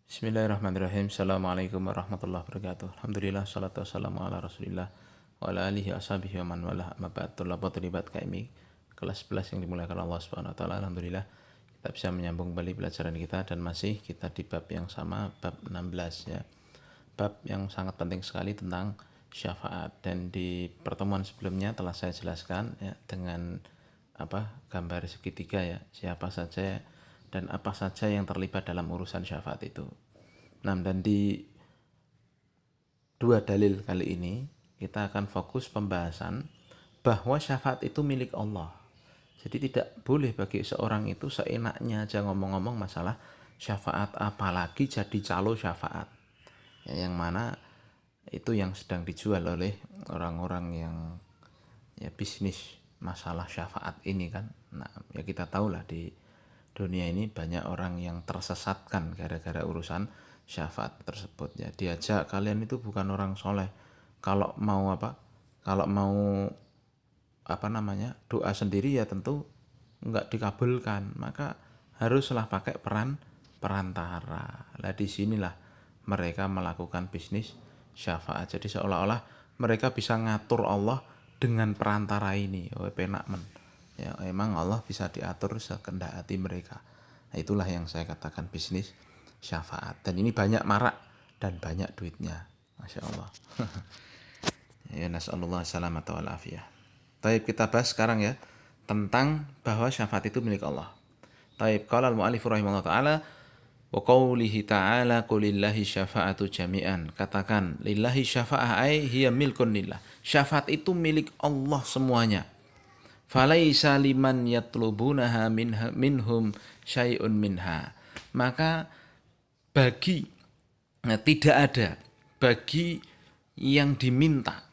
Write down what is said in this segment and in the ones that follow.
Bismillahirrahmanirrahim. Assalamualaikum warahmatullahi wabarakatuh. Alhamdulillah, salatu wassalamu ala rasulillah wa ala alihi ashabihi wa man wala amma ba'd. Tulabat ribat KMI kelas 11 yang dimuliakan Allah Subhanahu wa taala. Alhamdulillah kita bisa menyambung kembali pelajaran kita dan masih kita di bab yang sama, bab 16 ya. Bab yang sangat penting sekali tentang syafaat, dan di pertemuan sebelumnya telah saya jelaskan ya dengan gambar segitiga ya, siapa saja dan apa saja yang terlibat dalam urusan syafaat itu. Nah, dan di dua dalil kali ini kita akan fokus pembahasan bahwa syafaat itu milik Allah. Jadi tidak boleh bagi seorang itu seenaknya aja ngomong-ngomong masalah syafaat, apalagi jadi calo syafaat. Ya, yang mana itu yang sedang dijual oleh orang-orang yang ya bisnis masalah syafaat ini kan. Nah, ya kita tahulah di dunia ini banyak orang yang tersesatkan gara-gara urusan syafaat tersebut ya. Diajak, kalian itu bukan orang soleh, kalau mau doa sendiri ya tentu nggak dikabulkan, maka haruslah pakai perantara. Lah disinilah mereka melakukan bisnis syafaat. Jadi seolah-olah mereka bisa ngatur Allah dengan perantara ini. Oh, penak men. Ya, emang Allah bisa diatur sekehendak hati mereka. Nah, itulah yang saya katakan bisnis syafaat. Dan ini banyak marak dan banyak duitnya. Masya Allah. Ya, nasallallahu salamata wal afiyah. Taib, kita bahas sekarang ya tentang bahwa syafaat itu milik Allah. Taib, qala al-mu'allif rahimahullah ta'ala wa qawlihi ta'ala qulillahi syafa'atu jami'an. Katakan lillahi syafa'ah ay hiya milkun lillah. Syafaat itu milik Allah semuanya. Falaisa liman yatlubunaha minhum syai'un minha. Maka tidak ada bagi yang diminta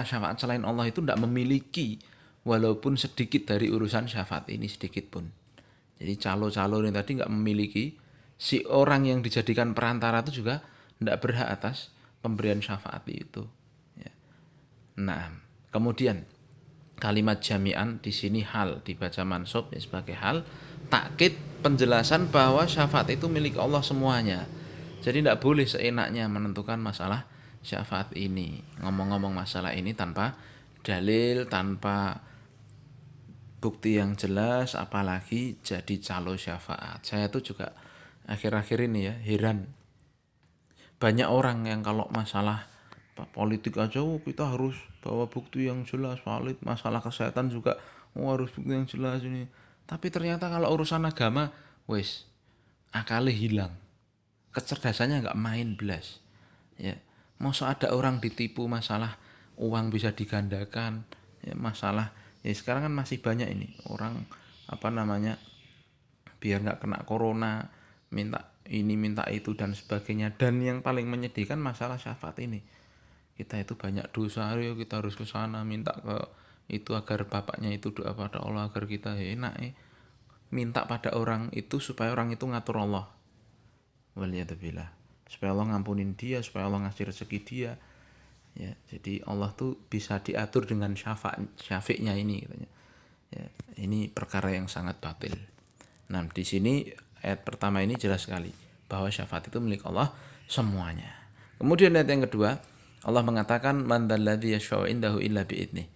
syafaat selain Allah itu tidak memiliki walaupun sedikit dari urusan syafaat ini, sedikit pun. Jadi calo-calo ini tadi nggak memiliki, si orang yang dijadikan perantara itu juga tidak berhak atas pemberian syafaat itu. Ya. Nah, kemudian kalimat jami'an di sini hal dibaca mansub ya, sebagai hal takkid penjelasan bahwa syafaat itu milik Allah semuanya. Jadi tidak boleh seenaknya menentukan masalah syafaat ini, ngomong-ngomong masalah ini tanpa dalil, tanpa bukti yang jelas, apalagi jadi calo syafaat. Saya tuh juga akhir-akhir ini ya heran, banyak orang yang kalau masalah politik aja kita harus bawa bukti yang jelas, valid. Masalah kesehatan juga harus bukti yang jelas ini. Tapi ternyata kalau urusan agama wes akalnya hilang, kecerdasannya nggak main belas ya. Masa ada orang ditipu masalah uang bisa digandakan ya, masalah ya sekarang kan masih banyak ini orang biar nggak kena corona minta ini minta itu dan sebagainya. Dan yang paling menyedihkan masalah syafaat ini, kita itu banyak dosa, ayo kita harus ke sana minta ke itu agar bapaknya itu doa pada Allah agar kita enak minta pada orang itu supaya orang itu ngatur Allah, waliyadzubillah, supaya Allah ngampunin dia, supaya Allah ngasih rezeki dia ya. Jadi Allah tuh bisa diatur dengan syafi'nya ini katanya ya. Ini perkara yang sangat batil. Nah, di sini ayat pertama ini jelas sekali bahwa syafaat itu milik Allah semuanya. Kemudian ayat yang kedua, Allah mengatakan man dzalladzi yashfa'u indahu illa bi'idnih.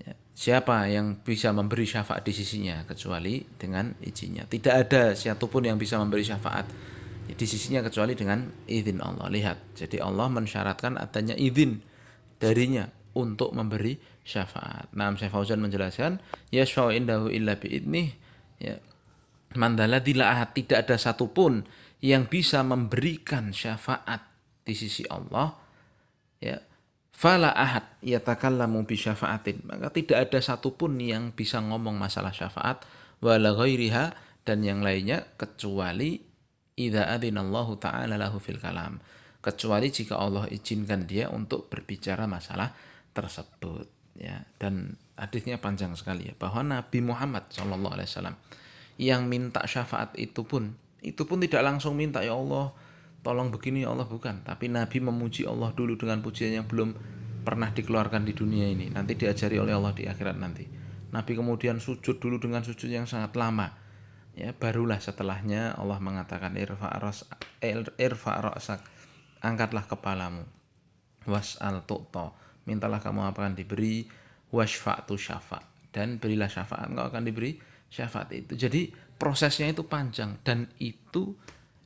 Ya, siapa yang bisa memberi syafaat di sisinya kecuali dengan izinnya. Tidak ada siapapun yang bisa memberi syafaat di sisinya kecuali dengan izin Allah. Lihat, jadi Allah mensyaratkan adanya izin darinya untuk memberi syafaat. Nah, Syekh Fauzan menjelaskan, yashfa'u indahu illa bi'idnih ya. Mandala tidak ada satupun yang bisa memberikan syafaat di sisi Allah ya. Fala ahad yatakallamu bi syafaatin, maka tidak ada satupun yang bisa ngomong masalah syafaat wala ghairiha dan yang lainnya kecuali idza adzinallahu ta'ala lahu fil kalam, kecuali jika Allah izinkan dia untuk berbicara masalah tersebut ya. Dan hadisnya panjang sekali ya, bahwa Nabi Muhammad SAW yang minta syafaat itu pun tidak langsung minta ya Allah tolong begini ya Allah, bukan, tapi Nabi memuji Allah dulu dengan pujian yang belum pernah dikeluarkan di dunia ini, nanti diajari oleh Allah di akhirat nanti. Nabi kemudian sujud dulu dengan sujud yang sangat lama, Ya, barulah setelahnya Allah mengatakan irfa' ra'sak, angkatlah kepalamu, was'al tu'ta, mintalah kamu akan diberi, wasfa'tu syafa', dan berilah syafaat, engkau akan diberi syafaat itu. Jadi prosesnya itu panjang, dan itu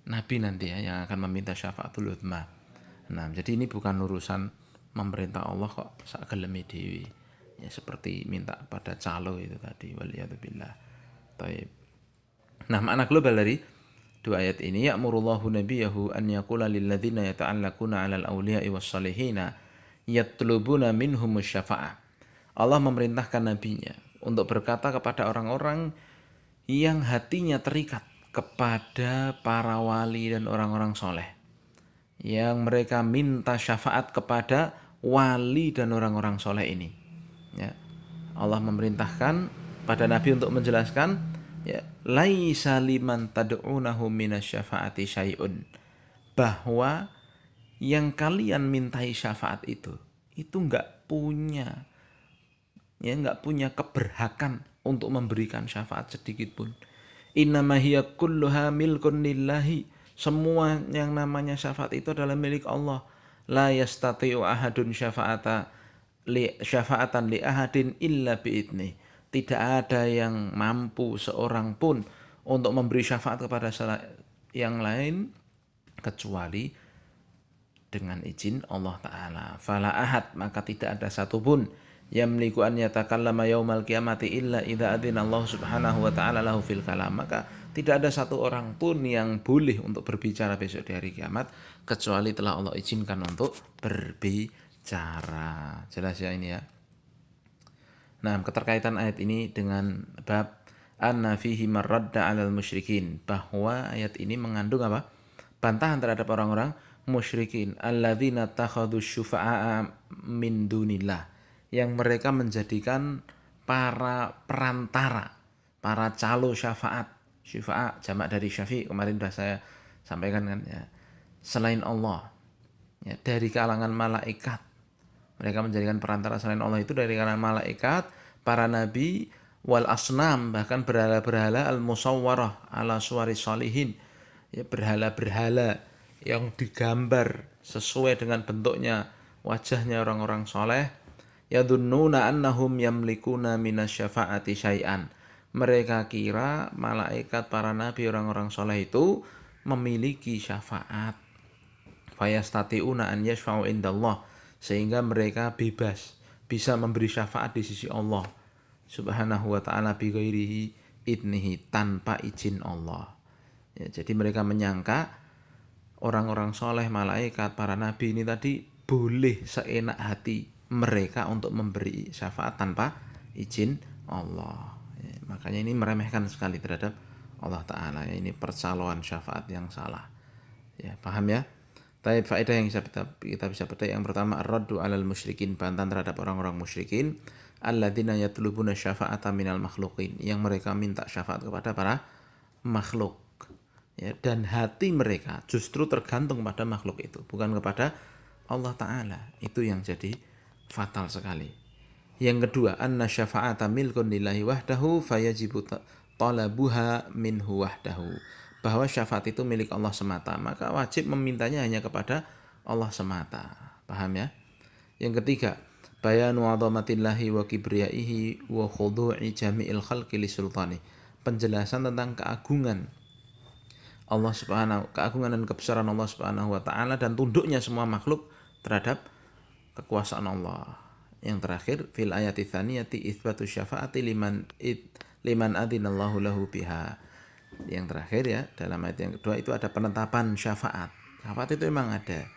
Nabi nanti ya yang akan meminta syafaatul udzma. Nah, jadi ini bukan urusan memerintah Allah kok sak geleme dewi. Ya seperti minta pada calo itu tadi, waliyadzubillah. Taib. Nah, makna global dari dua ayat ini, ya'murullahu nabiyahu an yaqula lil ladzina yata'allaquna 'alal awliya'i was salihina yatlubuna minhumus syafa'ah. Allah memerintahkan nabinya untuk berkata kepada orang-orang yang hatinya terikat kepada para wali dan orang-orang soleh, yang mereka minta syafaat kepada wali dan orang-orang soleh ini. Ya. Allah memerintahkan pada Nabi untuk menjelaskan, ya, laisa liman tad'unahu minasyafaati syai'un, bahwa yang kalian mintai syafaat itu nggak punya keberhakan untuk memberikan syafaat sedikit pun. Innama hiya kulluha milkun lillahi, semua yang namanya syafaat itu adalah milik Allah. La yastati'u ahadun syafa'atan li ahadin illa biidni. Tidak ada yang mampu seorang pun untuk memberi syafaat kepada yang lain kecuali dengan izin Allah Ta'ala. Fala ahad, maka tidak ada satupun yamliku an yatakallama yaumal qiyamati illa idza adzina Allah Subhanahu wa ta'ala lahu fil kalam. Maka tidak ada satu orang pun yang boleh untuk berbicara besok di hari kiamat kecuali telah Allah izinkan untuk berbicara. Jelas ya ini ya. Nah, keterkaitan ayat ini dengan bab anna fihi marradda 'alal musyrikin, bahwa ayat ini mengandung apa? Bantahan terhadap orang-orang musyrikin alladzina takhadhu syufa'a min dunillah, yang mereka menjadikan para perantara, para calo syafaat. Syufa'a jamak dari syafi', kemarin sudah saya sampaikan kan ya. Selain Allah, ya, dari kalangan malaikat. Mereka menjadikan perantara selain Allah itu dari kalangan malaikat, para nabi, wal asnam, bahkan berhala-berhala al musawwarah ala suwari salihin, ya, berhala-berhala yang digambar sesuai dengan bentuknya wajahnya orang-orang soleh. Yadunnuna annahum yamlikuna minasyafaati syai'an, mereka kira malaikat, para nabi, orang-orang soleh itu memiliki syafaat. Fayastati'una an yashfa'u indallah, sehingga mereka bebas bisa memberi syafaat di sisi Allah Subhanahu wa ta'ala bighairihi idnihi, tanpa izin Allah. Ya, jadi mereka menyangka orang-orang soleh, malaikat, para nabi ini tadi boleh seenak hati mereka untuk memberi syafaat tanpa izin Allah. Ya, makanya ini meremehkan sekali terhadap Allah Ta'ala. Ya, ini percaloan syafaat yang salah. Ya, paham ya? Tapi faedah yang kita bisa petik, yang pertama, ar-raddu 'alal musyrikin, bantahan terhadap orang-orang musyrikin, alladzina yatlubuna syafa'ata minal makhluqin, yang mereka minta syafaat kepada para makhluk. Ya, dan hati mereka justru tergantung pada makhluk itu, bukan kepada Allah Ta'ala. Itu yang jadi fatal sekali. Yang kedua, anna syafa'ata milkun lillahi wahdahu fayajibu talabuha minhu wahdahu, bahwa syafaat itu milik Allah semata, maka wajib memintanya hanya kepada Allah semata. Paham ya? Yang ketiga, bayanu 'azamatillahi wa kibriyaihi wa khudu'i jami'il khalqi li sultani, penjelasan tentang keagungan Allah Subhanahu, keagungan dan kebesaran Allah Subhanahu wa taala, dan tunduknya semua makhluk terhadap kekuasaan Allah. Yang terakhir, fil ayati tsaniyati itsbatu syafaati liman adzinallahu lahu biha. Yang terakhir ya, dalam ayat yang kedua itu ada penetapan syafaat. Syafaat itu memang ada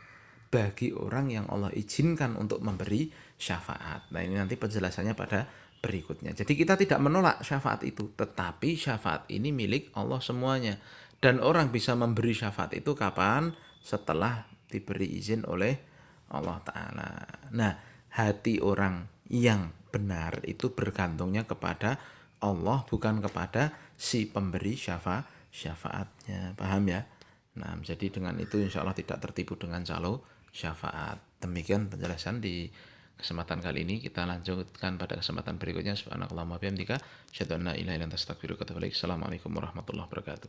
bagi orang yang Allah izinkan untuk memberi syafaat. Nah, ini nanti penjelasannya pada berikutnya. Jadi kita tidak menolak syafaat itu, tetapi syafaat ini milik Allah semuanya. Dan orang bisa memberi syafaat itu kapan? Setelah diberi izin oleh Allah Ta'ala. Nah, hati orang yang benar itu bergantungnya kepada Allah, bukan kepada si pemberi syafaatnya. Paham ya? Nah, jadi dengan itu insya Allah tidak tertipu dengan calo syafaat. Demikian penjelasan di kesempatan kali ini. Kita lanjutkan pada kesempatan berikutnya. Subhanakallahumma bihamdika asyhadu an la ilaha illa anta astaghfiruka wa atubu ilaik. Assalamualaikum warahmatullahi wabarakatuh.